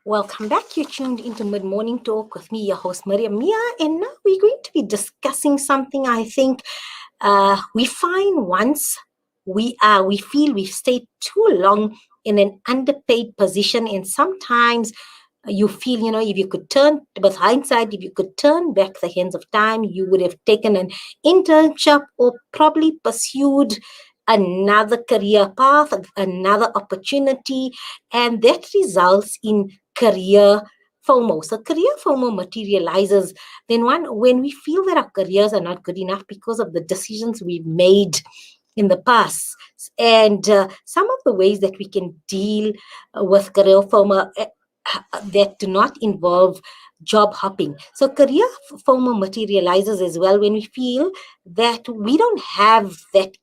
Welcome back. You tuned into Mid Morning Talk with me, your host, Miriam Mia. And now we're going to be discussing something I think we find once we feel we've stayed too long in an underpaid position. And sometimes you feel, if you could turn, with hindsight, if you could turn back the hands of time, you would have taken an internship or probably pursued another career path, another opportunity, and that results in career FOMO. So career FOMO materializes then when we feel that our careers are not good enough because of the decisions we've made in the past. And some of the ways that we can deal with career FOMO that do not involve job hopping. So career FOMO materializes as well when we feel that we don't have that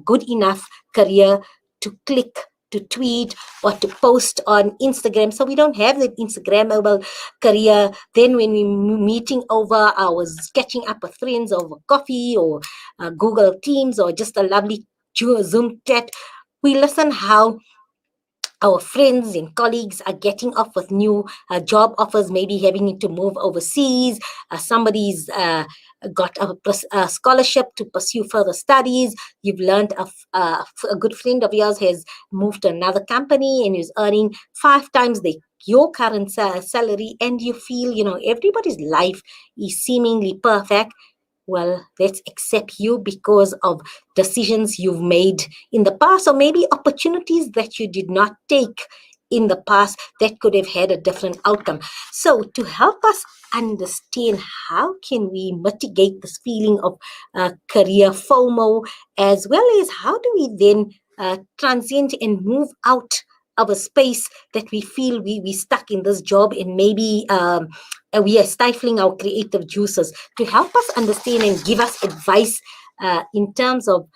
good enough career to click, to tweet, or to post on Instagram. So we don't have that Instagrammable career. Then when we're meeting over, I was catching up with friends over coffee or Google Teams or just a lovely Zoom chat, we listen how our friends and colleagues are getting off with new job offers, maybe having to move overseas. Somebody's got a scholarship to pursue further studies. You've learned a good friend of yours has moved to another company and is earning 5 times your current salary, and you feel, everybody's life is seemingly perfect. Well, let's accept you because of decisions you've made in the past, or maybe opportunities that you did not take in the past that could have had a different outcome. So to help us understand how can we mitigate this feeling of career FOMO, as well as how do we then transient and move out of a space that we feel we stuck in this job, and maybe we are stifling our creative juices, to help us understand and give us advice in terms of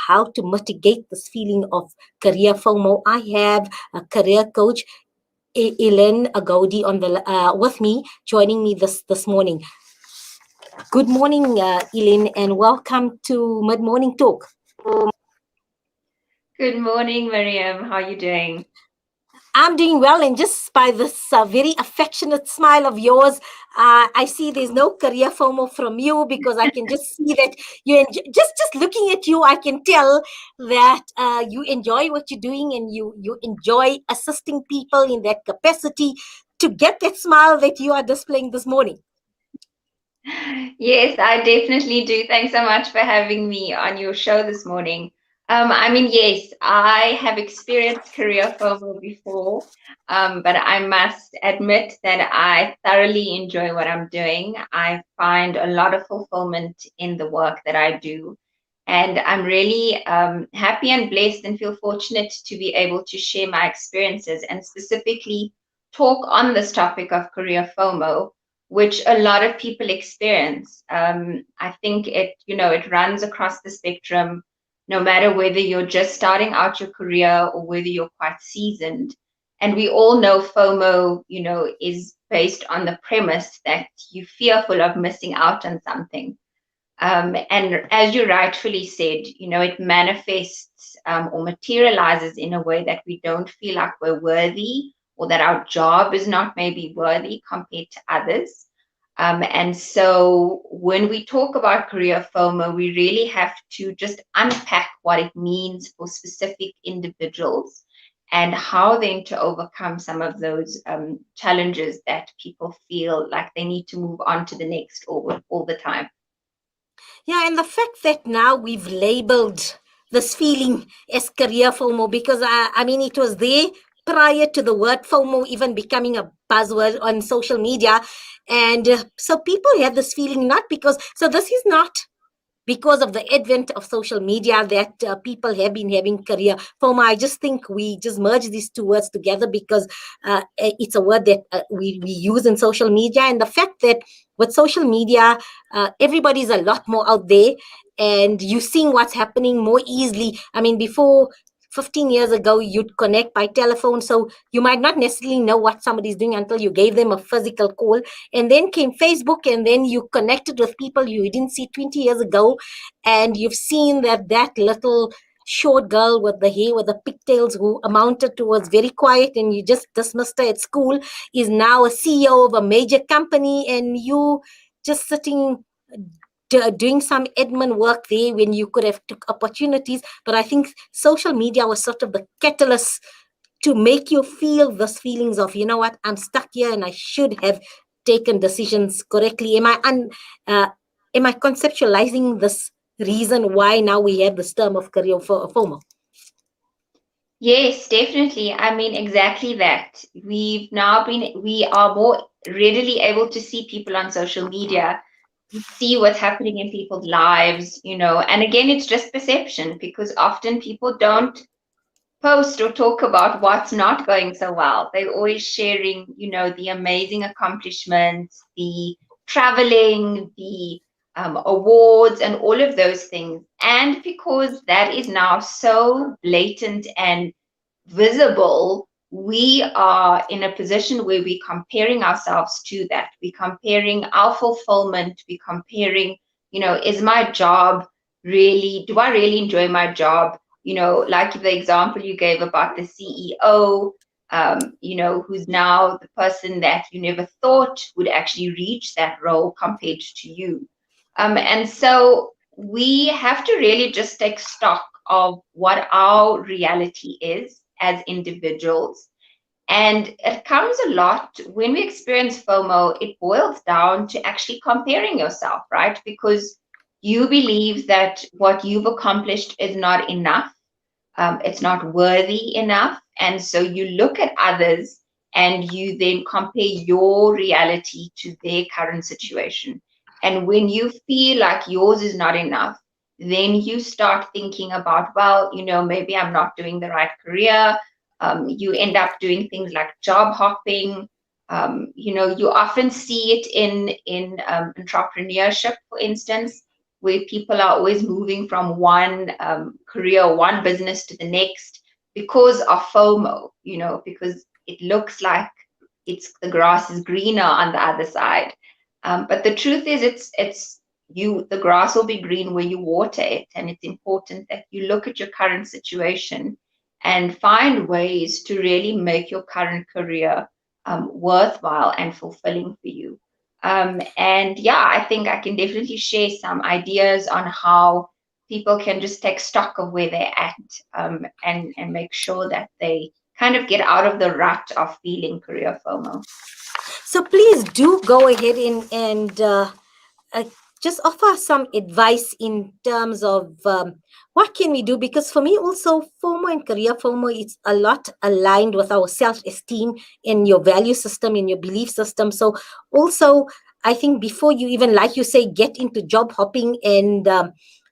how to mitigate this feeling of career FOMO. I have a career coach, Elin Agodi, on the with me, joining me this morning. Good morning, Elin, and welcome to Mid Morning Talk. Good morning, Miriam. How are you doing? I'm doing well, and just by this very affectionate smile of yours, I see there's no career FOMO from you, because I can just see that you just looking at you, I can tell that you enjoy what you're doing, and you enjoy assisting people in that capacity to get that smile that you are displaying this morning. Yes, I definitely do. Thanks so much for having me on your show this morning. Yes, I have experienced career FOMO before, but I must admit that I thoroughly enjoy what I'm doing. I find a lot of fulfillment in the work that I do. And I'm really happy and blessed and feel fortunate to be able to share my experiences and specifically talk on this topic of career FOMO, which a lot of people experience. I think it runs across the spectrum, no matter whether you're just starting out your career or whether you're quite seasoned. And we all know FOMO, is based on the premise that you're fearful of missing out on something. And as you rightfully said, it manifests or materializes in a way that we don't feel like we're worthy, or that our job is not maybe worthy compared to others. And so when we talk about career FOMO, we really have to just unpack what it means for specific individuals and how then to overcome some of those challenges that people feel like they need to move on to the next all the time. Yeah, and the fact that now we've labeled this feeling as career FOMO, because it was there prior to the word FOMO even becoming a buzzword on social media. And so people have this feeling, not because, so this is not because of the advent of social media that people have been having career FOMO. I just think we just merge these two words together because it's a word that we use in social media. And the fact that with social media, everybody's a lot more out there, and you're seeing what's happening more easily. Before 15 years ago, you'd connect by telephone, so you might not necessarily know what somebody's doing until you gave them a physical call. And then came Facebook, and then you connected with people you didn't see 20 years ago, and you've seen that little short girl with the hair with the pigtails who amounted to was very quiet and you just dismissed her at school is now a CEO of a major company, and you just sitting doing some admin work there when you could have took opportunities. But I think social media was sort of the catalyst to make you feel those feelings of, you know what, I'm stuck here and I should have taken decisions correctly. Uh, am I conceptualizing this reason why now we have this term of career FOMO? Yes, definitely. I mean, exactly that. We are more readily able to see people on social media, see what's happening in people's lives, and again, it's just perception because often people don't post or talk about what's not going so well. They're always sharing, the amazing accomplishments, the traveling, the awards, and all of those things. And because that is now so blatant and visible, we are in a position where we're comparing ourselves to that. We're comparing our fulfillment, we're comparing, is my job really, do I really enjoy my job? Like the example you gave about the CEO, who's now the person that you never thought would actually reach that role compared to you. And so we have to really just take stock of what our reality is as individuals. And it comes a lot when we experience FOMO, it boils down to actually comparing yourself, right? Because you believe that what you've accomplished is not enough, it's not worthy enough. And so you look at others and you then compare your reality to their current situation. And when you feel like yours is not enough, then you start thinking about, well, maybe I'm not doing the right career. You end up doing things like job hopping. You often see it in entrepreneurship, for instance, where people are always moving from one career, one business to the next because of FOMO, because it looks like the grass is greener on the other side. But the truth is the grass will be green where you water it. And it's important that you look at your current situation and find ways to really make your current career worthwhile and fulfilling for you. And yeah, I think I can definitely share some ideas on how people can just take stock of where they're at, and make sure that they kind of get out of the rut of feeling career FOMO. So please do go ahead and uh, just offer some advice in terms of what can we do, because for me also FOMO and career FOMO is a lot aligned with our self-esteem in your value system, in your belief system. So also I think before you even, like you say, get into job hopping and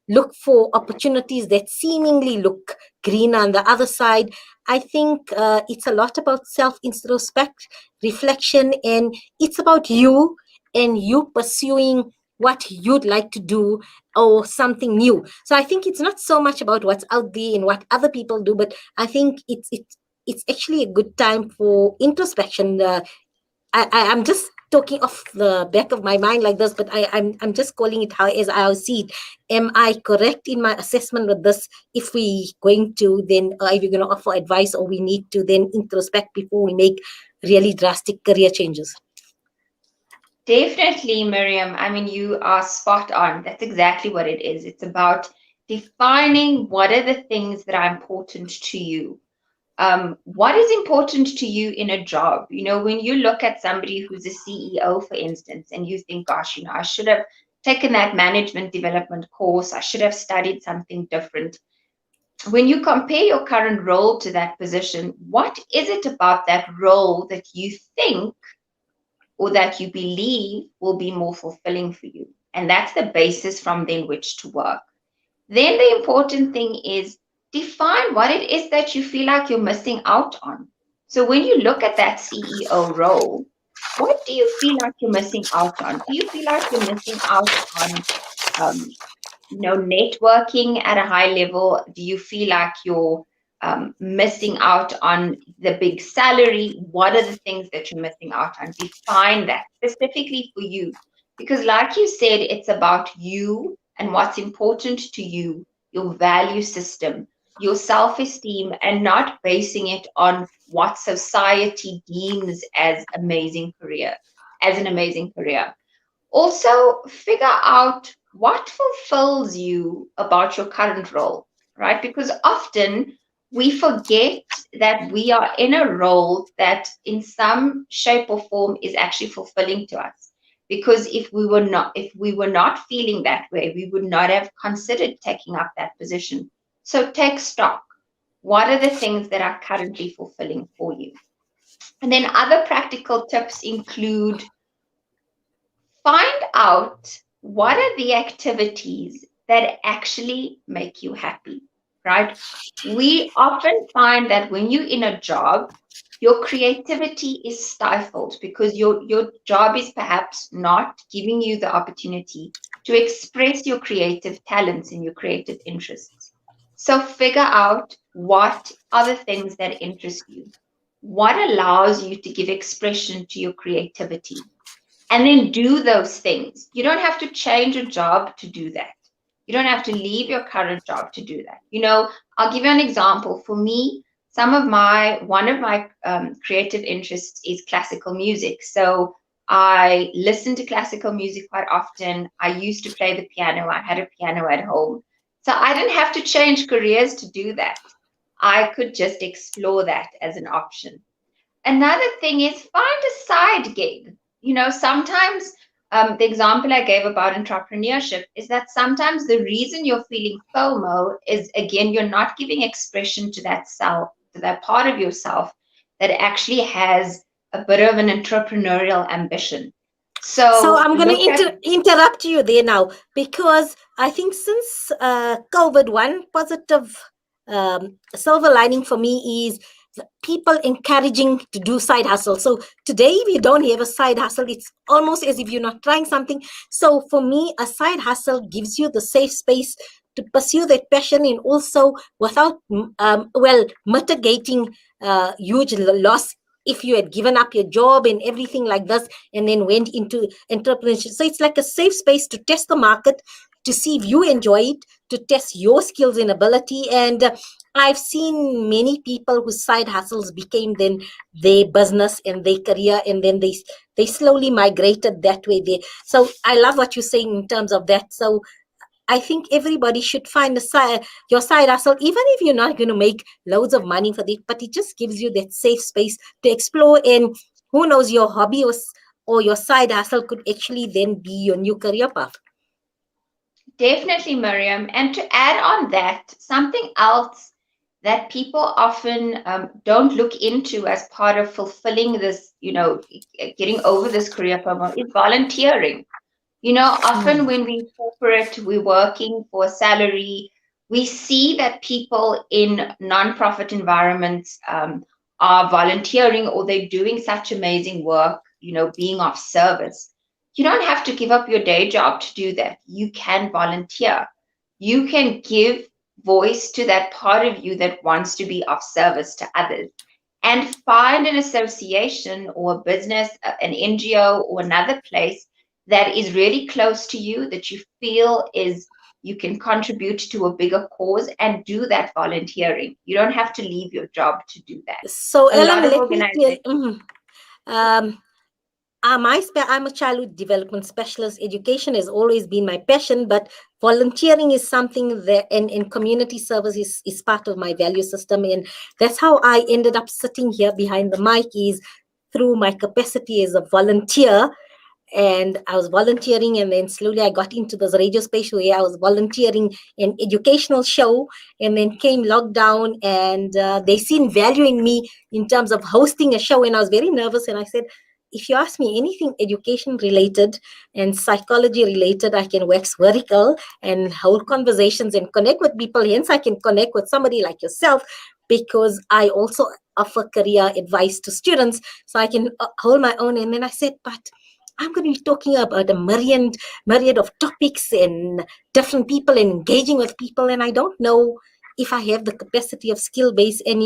look for opportunities that seemingly look green on the other side, I think it's a lot about self-introspect, reflection, and it's about you and you pursuing what you'd like to do or something new. So I think it's not so much about what's out there and what other people do, but I think it's actually a good time for introspection. I'm just talking off the back of my mind like this, but I'm just calling it how as I see it. Am I correct in my assessment with this? If we going to then, are we going to offer advice, or we need to then introspect before we make really drastic career changes? Definitely, Miriam. I mean, you are spot on. That's exactly what it is. It's about defining what are the things that are important to you. What is important to you in a job? When you look at somebody who's a CEO, for instance, and you think, gosh, I should have taken that management development course, I should have studied something different. When you compare your current role to that position, what is it about that role that you think or that you believe will be more fulfilling for you? And that's the basis from then which to work. Then the important thing is define what it is that you feel like you're missing out on. So when you look at that CEO role, what do you feel like you're missing out on? Do you feel like you're missing out on, um, networking at a high level? Do you feel like you're missing out on the big salary? What are the things that you're missing out on? Define that specifically for you. Because, like you said, it's about you and what's important to you, your value system. your self-esteem and not basing it on what society deems as an amazing career. Also, figure out what fulfills you about your current role, right? Because often we forget that we are in a role that in some shape or form is actually fulfilling to us. Because if we were not feeling that way, we would not have considered taking up that position. So take stock. What are the things that are currently fulfilling for you? And then other practical tips include find out what are the activities that actually make you happy, right? We often find that when you're in a job, your creativity is stifled because your job is perhaps not giving you the opportunity to express your creative talents and your creative interests. So figure out what are the things that interest you, what allows you to give expression to your creativity, and then do those things. You don't have to change a job to do that. You don't have to leave your current job to do that. I'll give you an example. For me, one of my creative interests is classical music. So I listen to classical music quite often. I used to play the piano. I had a piano at home. So I didn't have to change careers to do that. I could just explore that as an option. Another thing is find a side gig. Sometimes the example I gave about entrepreneurship is that sometimes the reason you're feeling FOMO is, again, you're not giving expression to that self, to that part of yourself that actually has a bit of an entrepreneurial ambition. So So I'm going look at to interrupt you there now, because I think since COVID, one positive silver lining for me is people encouraging to do side hustle. So today, if you don't have a side hustle, it's almost as if you're not trying something. So for me, a side hustle gives you the safe space to pursue that passion, and also without mitigating huge loss if you had given up your job and everything like this and then went into entrepreneurship. So it's like a safe space to test the market, to see if you enjoy it, to test your skills and ability. And I've seen many people whose side hustles became then their business and their career, and then they slowly migrated that way there. So I love what you're saying in terms of that. So I think everybody should find your side hustle, even if you're not going to make loads of money for it, but it just gives you that safe space to explore. And who knows, your hobby or your side hustle could actually then be your new career path. Definitely, Miriam. And to add on that, something else that people often don't look into as part of fulfilling this, getting over this career FOMO is volunteering. Often when we corporate, we're working for a salary, we see that people in nonprofit environments are volunteering, or they're doing such amazing work, being of service. You don't have to give up your day job to do that. You can volunteer. You can give voice to that part of you that wants to be of service to others, and find an association or a business, an NGO or another place that is really close to you, that you feel is you can contribute to a bigger cause, and do that volunteering. You don't have to leave your job to do that. So A lot Ellen, of let me tell organizations. um, I'm a childhood development specialist. Education has always been my passion, but volunteering is something that, and community service is part of my value system. And that's how I ended up sitting here behind the mic, is through my capacity as a volunteer. And I was volunteering, and then slowly I got into this radio space where I was volunteering an educational show, and then came lockdown, and they seen value in me in terms of hosting a show. And I was very nervous, and I said, if you ask me anything education related and psychology related, I can wax vertical and hold conversations and connect with people. Hence, I can connect with somebody like yourself, because I also offer career advice to students. So I can hold my own. And then I said, but I'm going to be talking about a myriad of topics and different people and engaging with people. And I don't know if I have the capacity of skill base. And,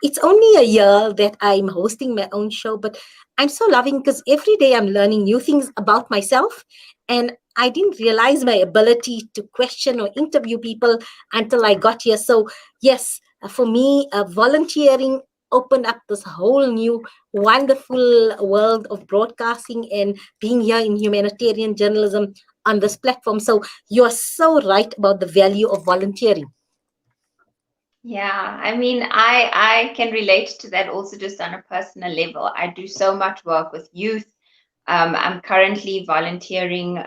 it's only a year that I'm hosting my own show, but I'm so loving, because every day I'm learning new things about myself, and I didn't realize my ability to question or interview people until I got here. So, yes, for me, volunteering opened up this whole new wonderful world of broadcasting and being here in humanitarian journalism on this platform. So, you're so right about the value of volunteering. Yeah, I mean, I can relate to that also just on a personal level. I do so much work with youth. I'm currently volunteering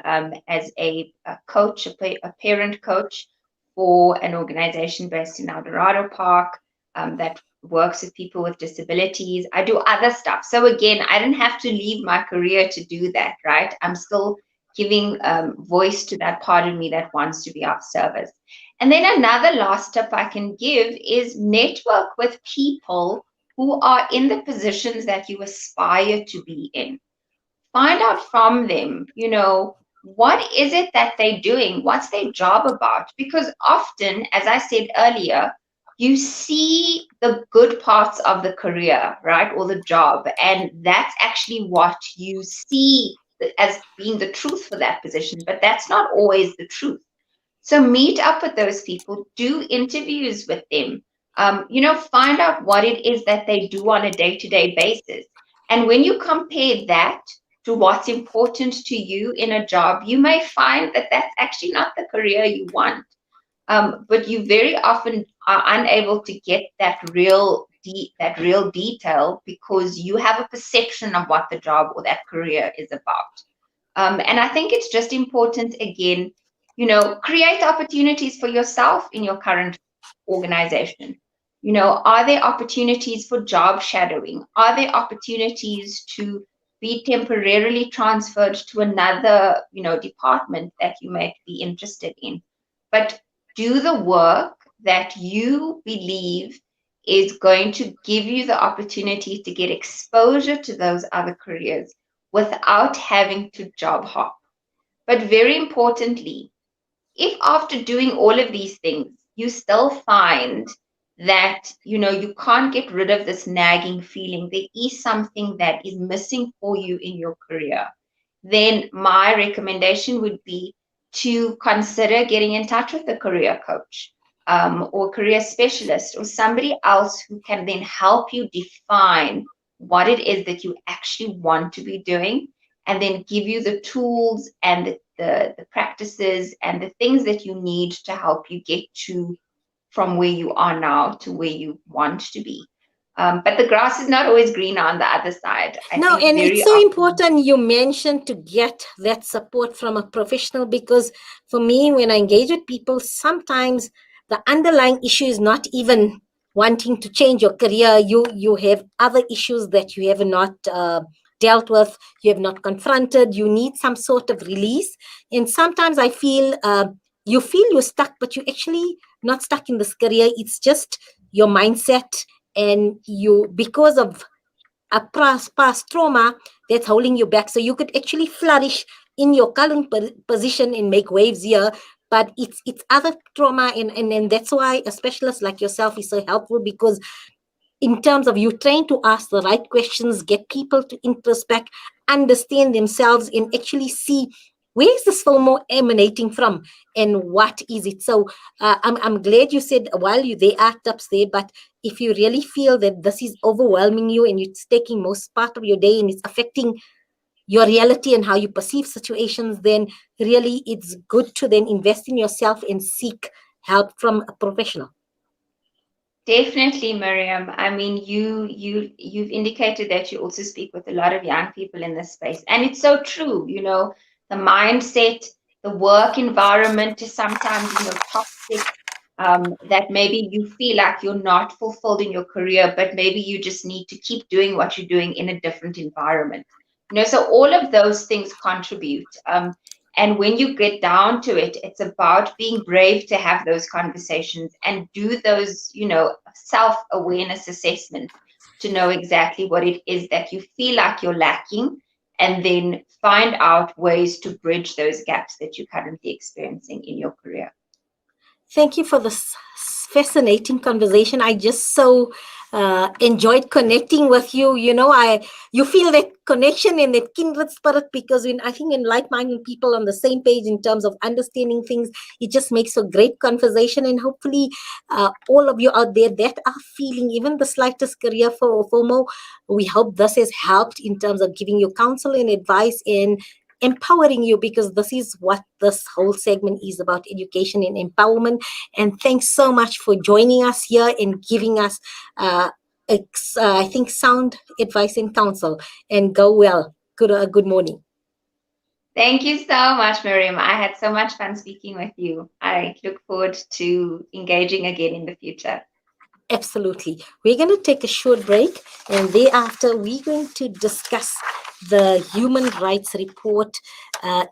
as a coach, a parent coach for an organization based in El Dorado Park that works with people with disabilities. I do other stuff. So again, I didn't have to leave my career to do that, right? I'm still giving voice to that part of me that wants to be of service. And then another last tip I can give is network with people who are in the positions that you aspire to be in. Find out from them, what is it that they're doing? What's their job about? Because often, as I said earlier, you see the good parts of the career, right? Or the job. And that's actually what you see as being the truth for that position. But that's not always the truth. So meet up with those people, do interviews with them, find out what it is that they do on a day-to-day basis. And when you compare that to what's important to you in a job, you may find that that's actually not the career you want. But you very often are unable to get that real detail because you have a perception of what the job or that career is about. And I think it's just important, again, create opportunities for yourself in your current organization. Are there opportunities for job shadowing? Are there opportunities to be temporarily transferred to another, department that you might be interested in? But do the work that you believe is going to give you the opportunity to get exposure to those other careers without having to job hop. But very importantly, if after doing all of these things, you still find that, you can't get rid of this nagging feeling, there is something that is missing for you in your career, then my recommendation would be to consider getting in touch with a career coach or career specialist or somebody else who can then help you define what it is that you actually want to be doing and then give you the tools and the practices and the things that you need to help you get to from where you are now to where you want to be. But the grass is not always greener on the other side. I No, think and very it's so often. important you mentioned to get that support from a professional, because for me, when I engage with people, sometimes the underlying issue is not even wanting to change your career. You have other issues that you have not dealt with, you have not confronted. You need some sort of release, and sometimes I feel you feel you're stuck, but you actually not stuck in this career. It's just your mindset, and you, because of a past trauma that's holding you back. So you could actually flourish in your current position and make waves here, but it's other trauma, and that's why a specialist like yourself is so helpful, because in terms of you train to ask the right questions, get people to introspect, understand themselves, and actually see where is this FOMO emanating from and what is it. So I'm glad you said while you there are tips there, but if you really feel that this is overwhelming you and it's taking most part of your day and it's affecting your reality and how you perceive situations, then really it's good to then invest in yourself and seek help from a professional. Definitely, Miriam. I mean, you've indicated that you also speak with a lot of young people in this space, and it's so true. The mindset, the work environment is sometimes, toxic. That maybe you feel like you're not fulfilled in your career, but maybe you just need to keep doing what you're doing in a different environment. So all of those things contribute. And when you get down to it, it's about being brave to have those conversations and do those, self-awareness assessments to know exactly what it is that you feel like you're lacking, and then find out ways to bridge those gaps that you're currently experiencing in your career. Thank you for this fascinating conversation. I just so Enjoyed connecting with you. You feel that connection and that kindred spirit, because when I think in like-minded people on the same page in terms of understanding things, it just makes a great conversation. And hopefully, all of you out there that are feeling even the slightest career for FOMO, we hope this has helped in terms of giving you counsel and advice and empowering you, because this is what this whole segment is about: education and empowerment. And thanks so much for joining us here and giving us I think sound advice and counsel. And go well. Good morning. Thank you so much, Miriam. I had so much fun speaking with you. I look forward to engaging again in the future. Absolutely. We're going to take a short break, and thereafter we're going to discuss the human rights report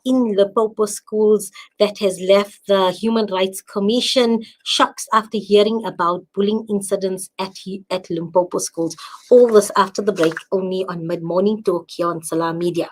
in Limpopo schools that has left the Human Rights Commission shocks after hearing about bullying incidents at Limpopo schools. All this after the break, only on Mid Morning Talk here on Salam Media.